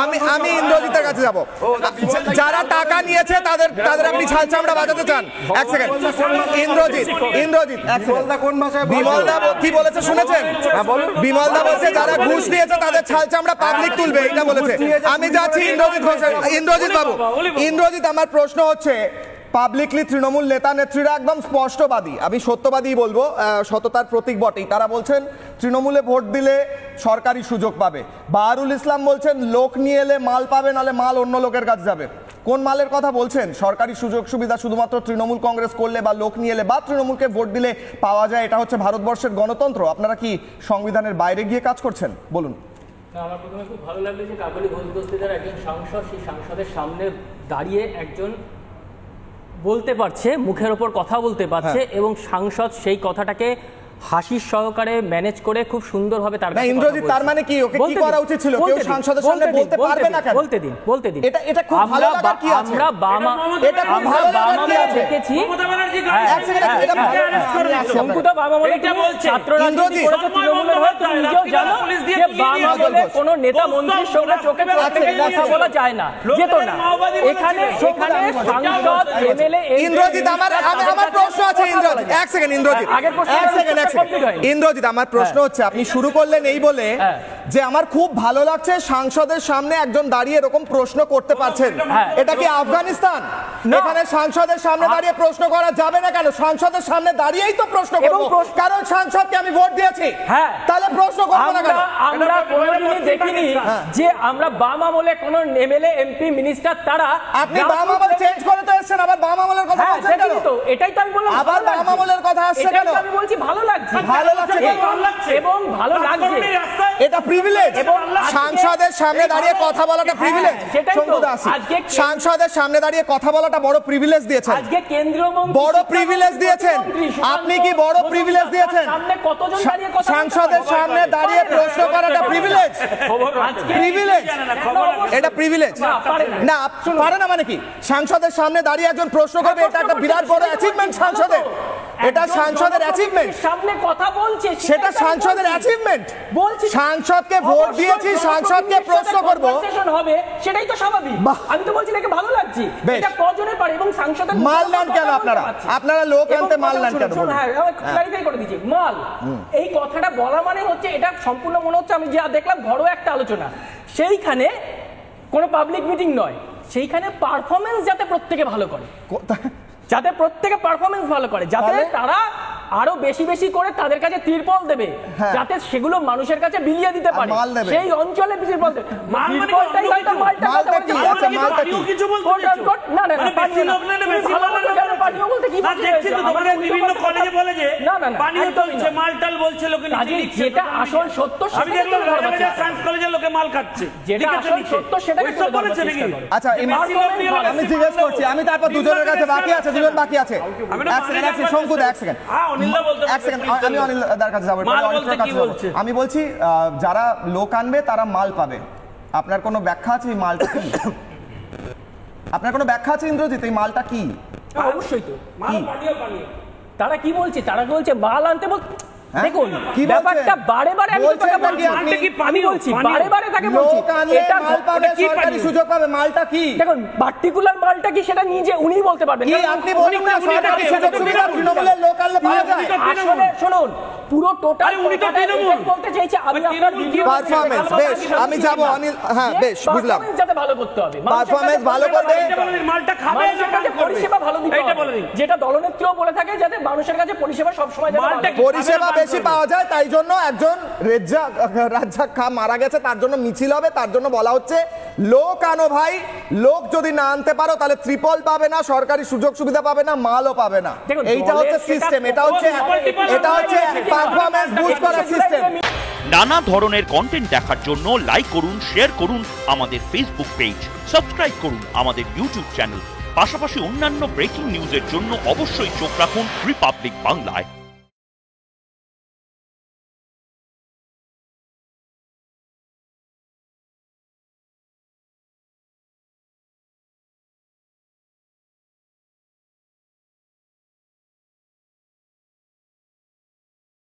আমি ইন্দ্রজিতের কাছে যাব। যারা টাকা নিয়েছে তাদের আপনি ছাল চামড়া বাজাতে চান? এক সেকেন্ড, ইন্দ্রজিৎ বিমলদা কি বলেছে শুনেছেন? বিমলদা বলছে যারা ঘুষ দিয়েছে তাদের ছাল চামড়া পাবলিক তুলবে, এটা বলেছে। আমি যাচ্ছি ইন্দ্রজিৎ বাবু। ইন্দ্রজিৎ, আমার প্রশ্ন হচ্ছে, পাবলিকলি তৃণমূল নেতা নেত্রীরা একদম স্পষ্টবাদী, আমি সত্যবাদী বলবো, সততার প্রতীক বটেই, তারা বলছেন তৃণমূলে ভোট দিলে সরকারি সুযোগ পাবে। বাহারুল ইসলাম বলছেন লোক নিয়ে এলে মাল পাবে, নালে মাল অন্য লোকের কাছে যাবে। কোন মালের কথা বলছেন? সরকারি সুযোগ সুবিধা শুধুমাত্র তৃণমূল কংগ্রেস করলে বা লোক নিয়ে এলে বা তৃণমূলকে ভোট দিলে পাওয়া যায়, এটা হচ্ছে ভারতবর্ষের গণতন্ত্র? আপনারা কি সংবিধানের বাইরে গিয়ে কাজ করছেন? বলুন। আমার প্রথমে খুব ভালো লাগলো যে কাকলি ঘোষ দস্তিদার একজন সাংসদ, সেই সাংসদের সামনে দাঁড়িয়ে একজন বলতে পারছে, মুখের ওপর কথা বলতে পারছে, এবং সাংসদ সেই কথাটাকে হাসির সহকারে ম্যানেজ করে খুব সুন্দরভাবে তার কাছে। ইন্দ্রজিৎ, তার মানে কি ওকে কি করা উচিত ছিল? কেউ সংসদের সামনে বলতে পারবে না কেন? বলতে দিন। এটা খুব ভালো লাগার কি আছে? আমরা বামা, এটা খুব ভালো লাগার কি আছে দেখেছি। এক সেকেন্ড, এটা সংকুটা বাবা বলে এটা বলছে ছাত্র রাজনীতি করেছে তৃণমূলের হয়ে, তুমি নিজেও জানো যে বামা বলে কোনো নেতা মন্ত্রীর সঙ্গে চোখে চোখ রেখে কথা বলা যায় না, যেত না। এখানে সাংসদ এমএলএ। ইন্দ্রজিৎ, আমার প্রশ্ন আছে। ইন্দ্রজিৎ, এক সেকেন্ড। ইন্দ্রজিৎ, ইন্দ্রজিৎ, আমার প্রশ্ন হচ্ছে, আপনি শুরু করলেন এই বলে যে আমার খুব ভালো লাগছে সংসদের সামনে একজন দাঁড়িয়ে এরকম প্রশ্ন করতে পারছেন। এটা কি আফগানিস্তান? এখানে সংসদের সামনে দাঁড়িয়ে প্রশ্ন করা যাবে না কেন? সংসদের সামনে দাঁড়িয়েই তো প্রশ্ন করব, কারণ সংসদকে আমি ভোট দিয়েছি। তাহলে প্রশ্ন করব না কেন? আমরা কোনোদিনই দেখিনি যে আমরা বাম আমলে কোন এমএলএ এমপি মিনিস্টার তারা। আপনি বাম আমল চেঞ্জ করে তো এসেছেন, আবার বাম আমলের কথা বলছেন কেন? তো এটাই তো আমি বললাম, আবার বাম আমলের কথা আসছে কেন? আমি বলছি ভালো লাগছে এবং ভালো লাগছে। এটা প্রিভিলেজ। সংসদের সামনে দাঁড়িয়ে কথা বলাটা প্রিভিলেজ। সংসদের সামনে দাঁড়িয়ে কথা বলাটা বড় প্রিভিলেজ দিয়েছেন। আজকে কেন্দ্রীয় মন্ত্রী বড় প্রিভিলেজ দিয়েছেন। আপনি কি বড় প্রিভিলেজ দিয়েছেন? সামনে কতজন দাঁড়িয়ে কথা সংসদের সামনে দাঁড়িয়ে প্রশ্ন করাটা প্রিভিলেজ। প্রিভিলেজ, এটা প্রিভিলেজ না। পারে না মানে কি? সংসদের সামনে দাঁড়িয়ে একজন প্রশ্ন করবে, এটা একটা বিরাট বড় অ্যাচিভমেন্ট সংসদের। এটা সংসদের অ্যাচিভমেন্ট। সামনে কথা বলছে, সেটা সংসদের অ্যাচিভমেন্ট। বলছি সংসদকে ভোট দিয়েছি, সংসদকে প্রশ্ন করব, হবে, সেটাই তো স্বাভাবিক। আমি তো বলছি একে ভালো লাগছে। এটা কজনে পারে? এবং সংসদের মাল নেন কেন আপনারা লোক আনতে মাল নেন কেন? হ্যাঁ, ক্লারিফাই করে দিচ্ছি। মাল, এই কথাটা বলা মানে হচ্ছে এটা সম্পূর্ণ মনে হচ্ছে আমি যা দেখলাম ঘরোয়া একটা আলোচনা। সেইখানে কোনো পাবলিক মিটিং নয়, সেইখানে পারফরমেন্স যাতে প্রত্যেকে ভালো করে, যাতে প্রত্যেকে পারফরমেন্স ভালো করে, যাতে তারা আরো বেশি বেশি করে তাদের কাছে তিরপল দেবে, যাতে সেগুলো মানুষের কাছে বিলিয়ে দিতে পারে, সেই অঞ্চলে তিরপল দেবে। তিরপলটাই হয়তো মালটা কি আছে? মালটা কি কিছু বলছো? না না না, পানিও লোক নেবে বেশি ভালো করে কেন? পানিও বলতে কি বলছে? দেখছি তো তোমরা বিভিন্ন কলেজে বলে যে পানিও বলছে, মালটাল বলছে লোকে নিচে নিচ্ছে। যেটা আসল সত্য সেটা একদম সায়েন্স কলেজের লোকে মাল খাচ্ছে, যেটা আসল সত্য সেটাকে বলেছে নাকি? আচ্ছা, আমি জিজ্ঞেস করছি, আমি তারপর দুজনের কাছে বাকি আছে, দুজন বাকি আছে। এক সেকেন্ড, শঙ্কুদা, এক সেকেন্ড। আমি অনিলদার কাছে যাবো। আমি বলছি যারা লোক আনবে তারা মাল পাবে। আপনার কোনো ব্যাখ্যা আছে এই মালটা কি? আপনার কোনো ব্যাখ্যা আছে ইন্দ্রজিৎ, এই মালটা কি? অবশ্যই তো তারা কি বলছে, তারা বলছে মাল আনতে বল। দেখুন ব্যাপারটা বারে বারে আমি বলছি, বারে বারে তাকে বলছি এটা সরকারি সুযোগ পাবে। মালটা কি? দেখুন পার্টিকুলার মালটা কি সেটা নিজে উনিই বলতে পারবেন। আপনি বলুন না সরকারি সুযোগ সুবিধা তৃণমূলের লোক আনলে পাওয়া যায়। আসলে শুনুন, পুরো টোটাল বলতে চাইছি আমি আপনার পারফরম্যান্স বেশ, আমি যাব অনিল। হ্যাঁ বেশ, বুঝলাম। যাতে ভালো করতে হবে, পারফরম্যান্স ভালো করবে, মালটা খাবে, পরিষেবা ভালো দিতে হবে, যেটা দলনেত্রীও বলে থাকে, যাতে মানুষের কাছে পরিষেবা সব সময় পরিষেবা বেশি পাওয়া যায়। তাই জন্য একজন রাজ্জাক খা মারা গেছে, তার জন্য মিছিল হবে, তার জন্য বলা হচ্ছে লোক আনো ভাই। লোক যদি না আনতে পারো তাহলে ত্রিপল পাবে না, সরকারি সুযোগ সুবিধা পাবে না, মালও পাবে না। এইটা হচ্ছে সিস্টেম, এটা হচ্ছে পারফরম্যান্স বুস্ট করার সিস্টেম। নানা ধরনের কন্টেন্ট দেখার জন্য লাইক করুন, শেয়ার করুন আমাদের ফেসবুক পেজ, সাবস্ক্রাইব করুন আমাদের ইউটিউব চ্যানেল। পাশাপাশি অন্যান্য ব্রেকিং নিউজের জন্য অবশ্যই চোখ রাখুন রিপাবলিক বাংলায়।